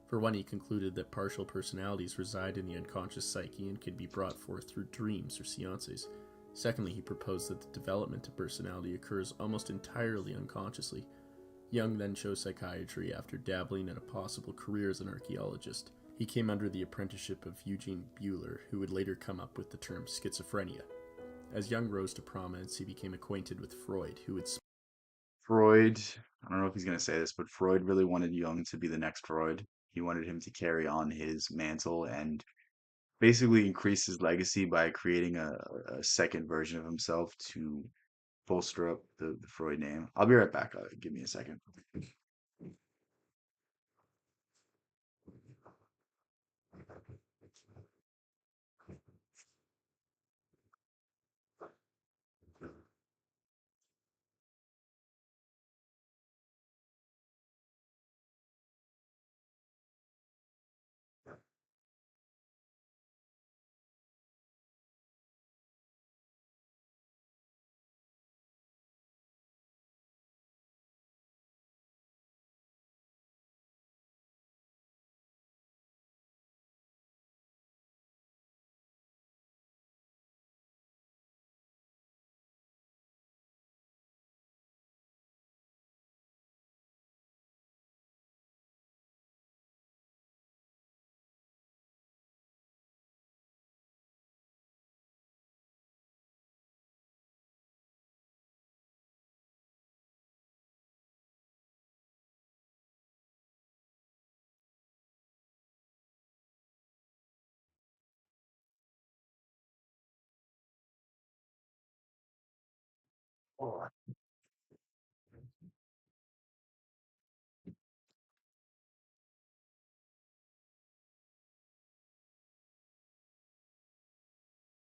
For one, he concluded that partial personalities reside in the unconscious psyche and can be brought forth through dreams or seances. Secondly, he proposed that the development of personality occurs almost entirely unconsciously. Young then chose psychiatry after dabbling in a possible career as an archaeologist. He came under the apprenticeship of Eugene Buehler, who would later come up with the term schizophrenia. As Young rose to prominence, he became acquainted with Freud, who would Freud, I don't know if he's going to say this, but Freud really wanted Jung to be the next Freud. He wanted him to carry on his mantle and basically increase his legacy by creating a second version of himself to bolster up the Freud name. I'll be right back. Give me a second.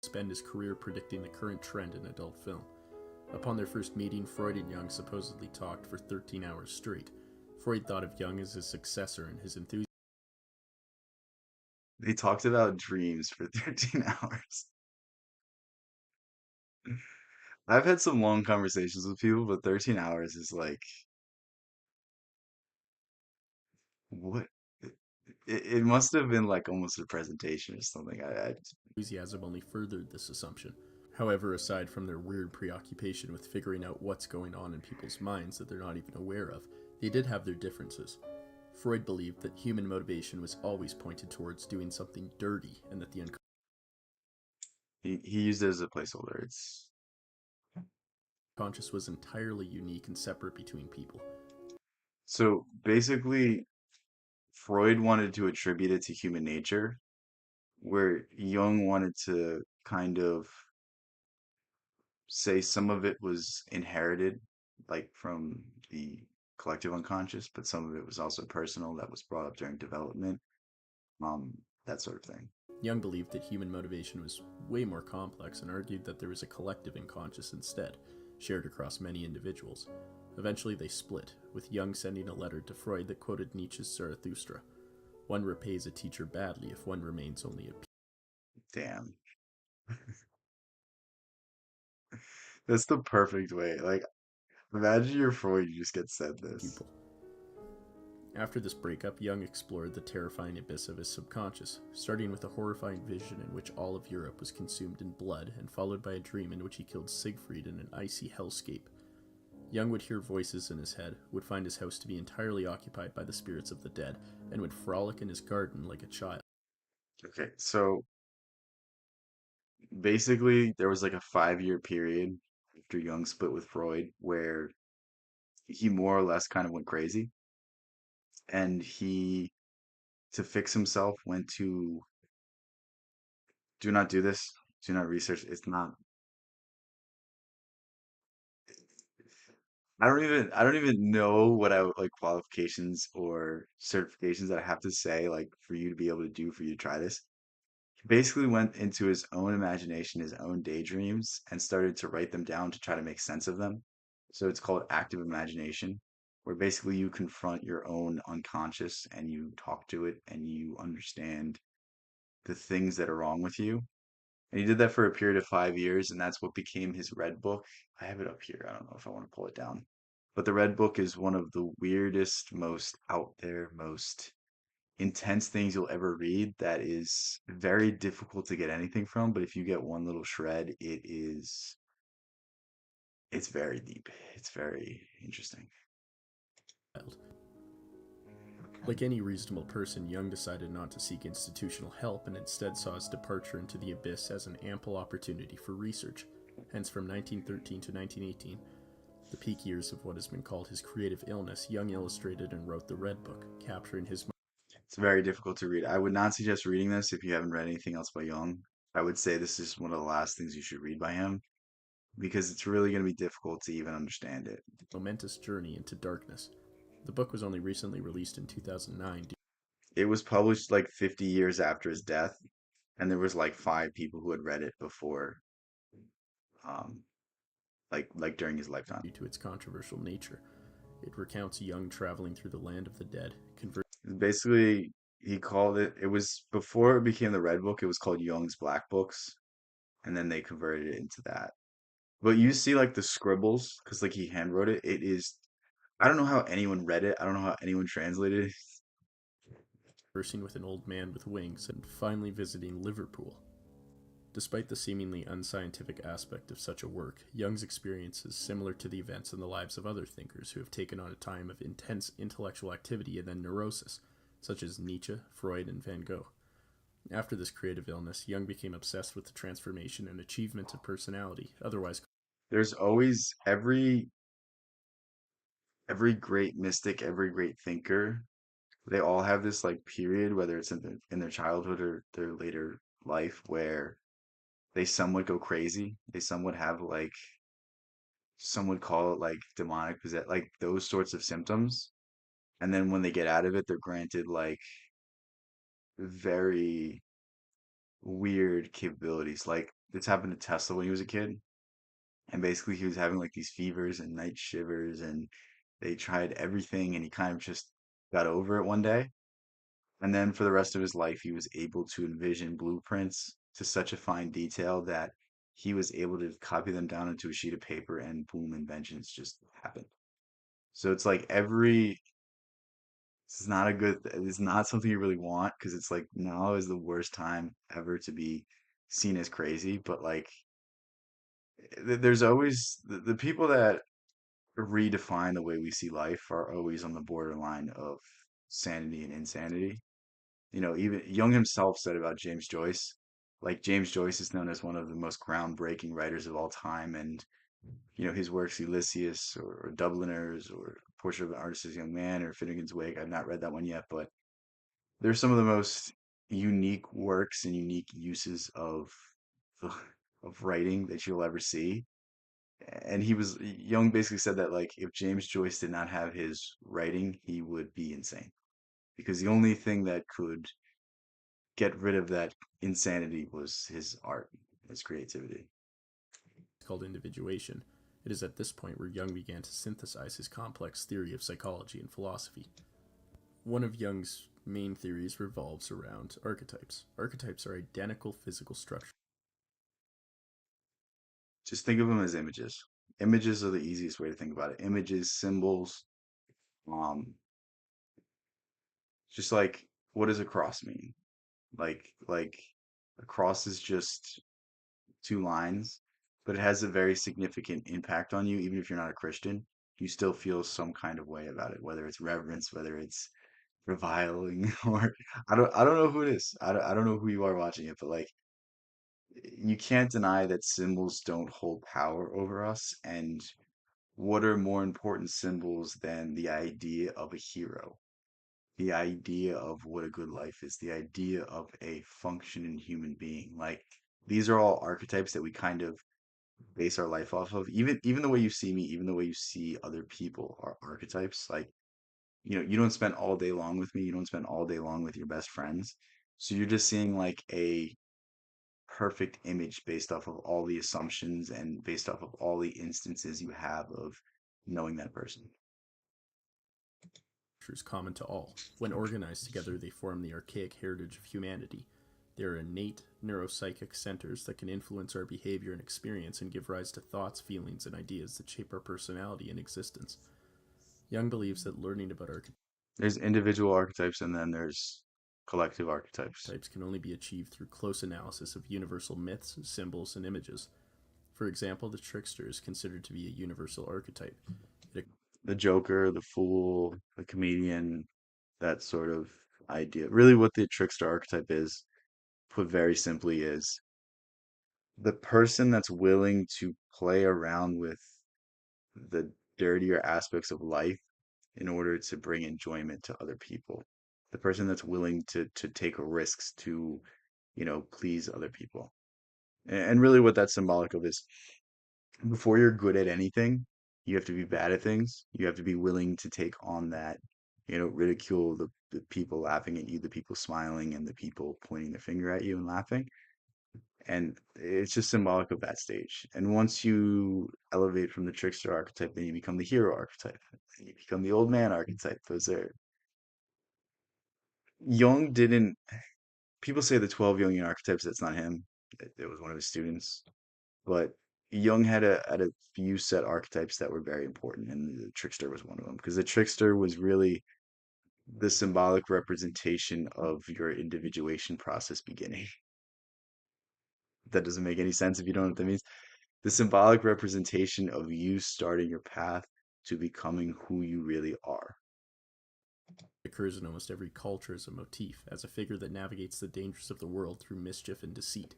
spend his career predicting the current trend in adult film. Upon their first meeting, Freud and Young supposedly talked for 13 hours straight. Freud thought of Young as his successor, and his enthusiasm They talked about dreams for 13 hours. I've had some long conversations with people, but 13 hours is like, what? It must have been like almost a presentation or something. only furthered this assumption. However, aside from their weird preoccupation with figuring out what's going on in people's minds that they're not even aware of, they did have their differences. Freud believed that human motivation was always pointed towards doing something dirty, and that the he used it as a placeholder. It's Conscious was entirely unique and separate between people. So basically, Freud wanted to attribute it to human nature, where Jung wanted to kind of say some of it was inherited, like from the collective unconscious, but some of it was also personal that was brought up during development, um, that sort of thing. Jung believed that human motivation was way more complex and argued that there was a collective unconscious instead, shared across many individuals. Eventually, they split, with Jung sending a letter to Freud that quoted Nietzsche's Zarathustra: "One repays a teacher badly if one remains only a Damn. That's the perfect way. Like, imagine you're Freud, you just get said this. pupil." After this breakup, Jung explored the terrifying abyss of his subconscious, starting with a horrifying vision in which all of Europe was consumed in blood, and followed by a dream in which he killed Siegfried in an icy hellscape. Jung would hear voices in his head, would find his house to be entirely occupied by the spirits of the dead, and would frolic in his garden like a child. Okay, so basically, there was like a 5 year period after Jung split with Freud where he more or less kind of went crazy, and he, to fix himself, went to do not do this, do not research. It's not. I don't even know what I like qualifications or certifications that I have to say like for you to be able to do for you to try this. He basically went into his own imagination, his own daydreams, and started to write them down to try to make sense of them. So it's called active imagination, where basically you confront your own unconscious and you talk to it and you understand the things that are wrong with you. And he did that for a period of 5 years, and that's what became his Red Book. I have it up here. I don't know if I want to pull it down. But the Red Book is one of the weirdest, most out there, most intense things you'll ever read that is very difficult to get anything from. But if you get one little shred, it's very deep. It's very interesting. Like any reasonable person, Jung decided not to seek institutional help and instead saw his departure into the abyss as an ample opportunity for research. Hence, from 1913 to 1918, the peak years of what has been called his creative illness, Jung illustrated and wrote the Red Book, capturing his It's very difficult to read. I would not suggest reading this if you haven't read anything else by Jung. I would say this is one of the last things you should read by him because it's really going to be difficult to even understand it. momentous journey into darkness. The book was only recently released in 2009. It was published like 50 years after his death, and there was like five people who had read it before, um, like during his lifetime. Due to its controversial nature. It recounts Jung traveling through the land of the dead, Basically, he called it. It was before it became the Red Book. It was called Jung's Black Books, and then they converted it into that. But you see, like the scribbles, because like he handwrote it. It is. I don't know how anyone read it. I don't know how anyone translated it. conversing with an old man with wings, and finally visiting Liverpool. Despite the seemingly unscientific aspect of such a work, Jung's experience is similar to the events in the lives of other thinkers who have taken on a time of intense intellectual activity and then neurosis, such as Nietzsche, Freud, and Van Gogh. After this creative illness, Jung became obsessed with the transformation and achievement of personality, otherwise There's always every great mystic, every great thinker. They all have this like period, whether it's in their childhood or their later life, where they somewhat go crazy. They somewhat have like some would call it like demonic possess, like those sorts of symptoms. And then when they get out of it, they're granted like very weird capabilities. Like this happened to Tesla when he was a kid, and basically he was having like these fevers and night shivers, and they tried everything, and he kind of just got over it one day. And then for the rest of his life, he was able to envision blueprints to such a fine detail that he was able to copy them down into a sheet of paper, and boom, inventions just happened. So it's like it's not a good, it's not something you really want because it's like now is the worst time ever to be seen as crazy. But like, there's always the people that redefine the way we see life are always on the borderline of sanity and insanity. You know, even Jung himself said about James Joyce, like James Joyce is known as one of the most groundbreaking writers of all time, and his works, Ulysses or Dubliners or Portrait of an Artist's Young Man or Finnegan's Wake. I've not read that one yet, but they're some of the most unique works and unique uses of writing that you'll ever see. And Young basically said that like if James Joyce did not have his writing, he would be insane because the only thing that could get rid of that insanity was his art, his creativity. called individuation. It is at this point where Jung began to synthesize his complex theory of psychology and philosophy. One of Jung's main theories revolves around archetypes. Archetypes are identical physical structures. Just think of them as images. Images are the easiest way to think about it. Images, symbols, um, just like what does a cross mean? Like a cross is just two lines, but it has a very significant impact on you, even if you're not a Christian. You still feel some kind of way about it, whether it's reverence, whether it's reviling, or I don't know who it is. I don't know who you are watching it, but like you can't deny that symbols don't hold power over us. And what are more important symbols than the idea of a hero, the idea of what a good life is, the idea of a functioning human being? Like these are all archetypes that we kind of base our life off of. Even the way you see me, even the way you see other people are archetypes. Like, you don't spend all day long with me, you don't spend all day long with your best friends. So you're just seeing like a perfect image based off of all the assumptions and based off of all the instances you have of knowing that person. Common to all. When organized together, they form the archaic heritage of humanity. They are innate neuropsychic centers that can influence our behavior and experience and give rise to thoughts, feelings, and ideas that shape our personality and existence. Jung believes that learning about There's individual archetypes and then there's collective archetypes. archetypes can only be achieved through close analysis of universal myths, symbols, and images. For example, the trickster is considered to be a universal archetype. It The Joker, the Fool, the Comedian, that sort of idea. Really, what the trickster archetype is, put very simply, is the person that's willing to play around with the dirtier aspects of life in order to bring enjoyment to other people. The person that's willing to take risks to, please other people. And really what that's symbolic of is before you're good at anything, you have to be bad at things. You have to be willing to take on that, ridicule, the people laughing at you, the people smiling, and the people pointing their finger at you and laughing. And it's just symbolic of that stage. And once you elevate from the trickster archetype, then you become the hero archetype. And you become the old man archetype. Those are Jung didn't. People say the 12 Jungian archetypes. That's not him. It was one of his students. But Jung had a few set archetypes that were very important, and the trickster was one of them. Because the trickster was really the symbolic representation of your individuation process beginning. That doesn't make any sense if you don't know what that means. The symbolic representation of you starting your path to becoming who you really are. occurs in almost every culture as a motif, as a figure that navigates the dangers of the world through mischief and deceit.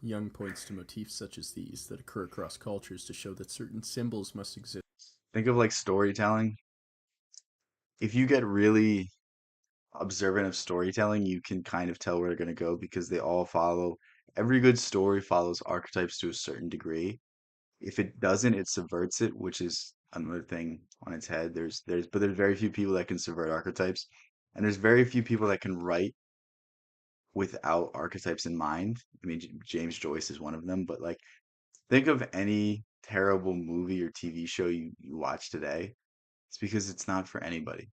Jung points to motifs such as these that occur across cultures to show that certain symbols must exist. Think of like storytelling. If you get really observant of storytelling, you can kind of tell where they're going to go because they all follow, every good story follows archetypes to a certain degree. If it doesn't, it subverts it, which is another thing on its head. But there's very few people that can subvert archetypes, and there's very few people that can write without archetypes in mind. I mean, James Joyce is one of them, but like, think of any terrible movie or TV show you watch today. It's because it's not for anybody.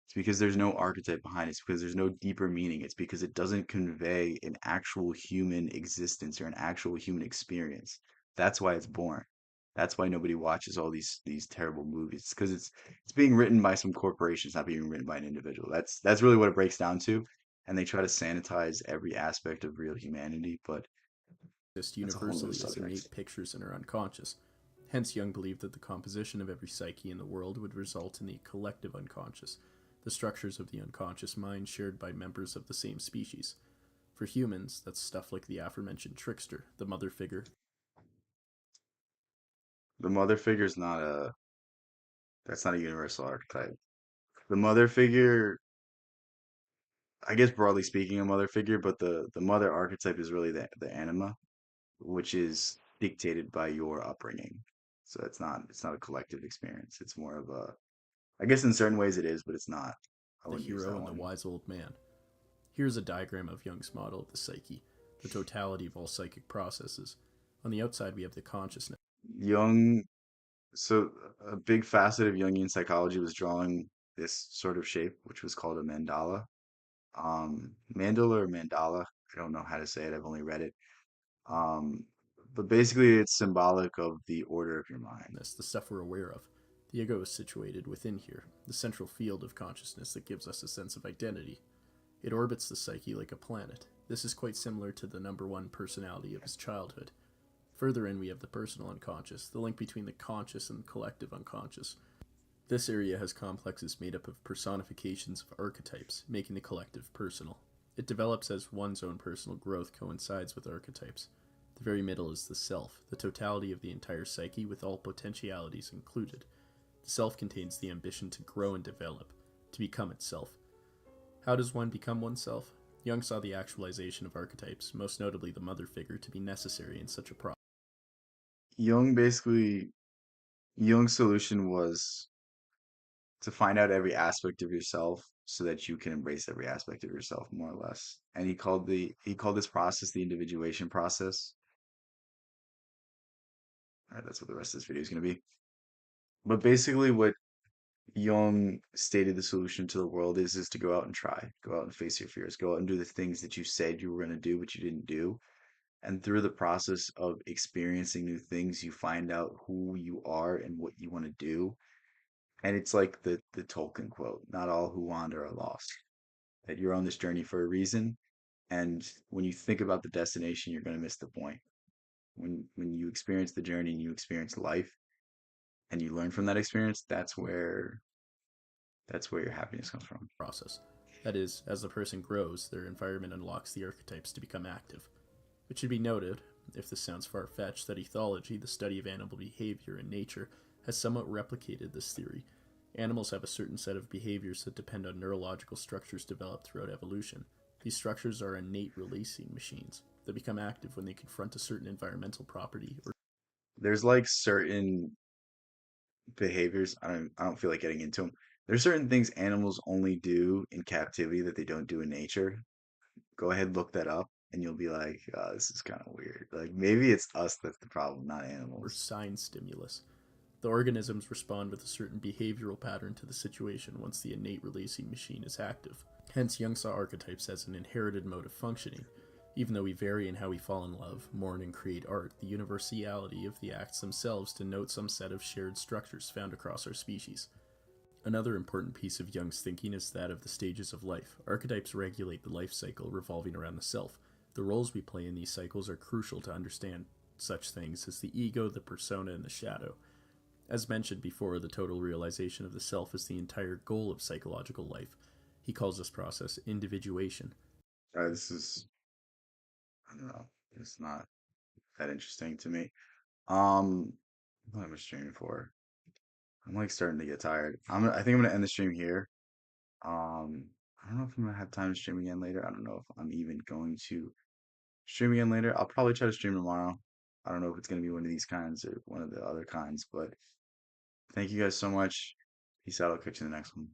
It's because there's no archetype behind it. It's because there's no deeper meaning. It's because it doesn't convey an actual human existence or an actual human experience. That's why it's boring. That's why nobody watches all these terrible movies. It's because it's being written by some corporation. It's not being written by an individual. That's really what it breaks down to. And they try to sanitize every aspect of real humanity, but that's a whole other Universally as subject. innate pictures in our unconscious. Hence, Jung believed that the composition of every psyche in the world would result in the collective unconscious, the structures of the unconscious mind shared by members of the same species. For humans, that's stuff like the aforementioned trickster, the mother figure, The mother figure is not that's not a universal archetype. The mother figure, I guess broadly speaking, a mother figure, but the mother archetype is really the anima, which is dictated by your upbringing. So it's not a collective experience. It's more of a, I guess in certain ways it is, but it's not. I The wouldn't use hero that and the one. wise old man. Here's a diagram of Jung's model of the psyche, the totality of all psychic processes. On the outside, we have the consciousness, Jung, so a big facet of Jungian psychology was drawing this sort of shape, which was called a mandala. Mandala or mandala, I don't know how to say it. I've only read it. Um, but basically, it's symbolic of the order of your mind. the stuff we're aware of. The ego is situated within here, the central field of consciousness that gives us a sense of identity. It orbits the psyche like a planet. This is quite similar to the number one personality of his childhood. Further in, we have the personal unconscious, the link between the conscious and the collective unconscious. This area has complexes made up of personifications of archetypes, making the collective personal. It develops as one's own personal growth coincides with archetypes. The very middle is the self, the totality of the entire psyche with all potentialities included. The self contains the ambition to grow and develop, to become itself. How does one become oneself? Jung saw the actualization of archetypes, most notably the mother figure, to be necessary in such a process. Jung basically, Jung's solution was to find out every aspect of yourself so that you can embrace every aspect of yourself more or less. And he called this process the individuation process. All right, that's what the rest of this video is going to be. But basically, what Jung stated the solution to the world is to go out and try, go out and face your fears, go out and do the things that you said you were going to do, but you didn't do. And through the process of experiencing new things, you find out who you are and what you want to do. And it's like the Tolkien quote, not all who wander are lost. That you're on this journey for a reason. And when you think about the destination, you're going to miss the point. When you experience the journey and you experience life and you learn from that experience, that's where your happiness comes from. That is, as the person grows, their environment unlocks the archetypes to become active. It should be noted, if this sounds far fetched, that ethology, the study of animal behavior and nature, has somewhat replicated this theory. Animals have a certain set of behaviors that depend on neurological structures developed throughout evolution. These structures are innate releasing machines that become active when they confront a certain environmental property or There's like certain behaviors. I don't feel like getting into them. There's certain things animals only do in captivity that they don't do in nature. Go ahead, look that up, and you'll be like, oh, this is kind of weird. Like maybe it's us that's the problem, not animals. sign stimulus. The organisms respond with a certain behavioral pattern to the situation once the innate releasing machine is active. Hence, Jung saw archetypes as an inherited mode of functioning. Even though we vary in how we fall in love, mourn, and create art, the universality of the acts themselves denote some set of shared structures found across our species. Another important piece of Jung's thinking is that of the stages of life. Archetypes regulate the life cycle revolving around the self. The roles we play in these cycles are crucial to understand such things as the ego, the persona, and the shadow. As mentioned before, the total realization of the self is the entire goal of psychological life. He calls this process individuation. This is, I don't know, it's not that interesting to me. What am I streaming for? I'm like starting to get tired. I think I'm gonna end the stream here. I don't know if I'm gonna have time to stream again later. I don't know if I'm even going to stream again later. I'll probably try to stream tomorrow. I don't know if it's gonna be one of these kinds or one of the other kinds, but thank you guys so much. Peace out. I'll catch you in the next one.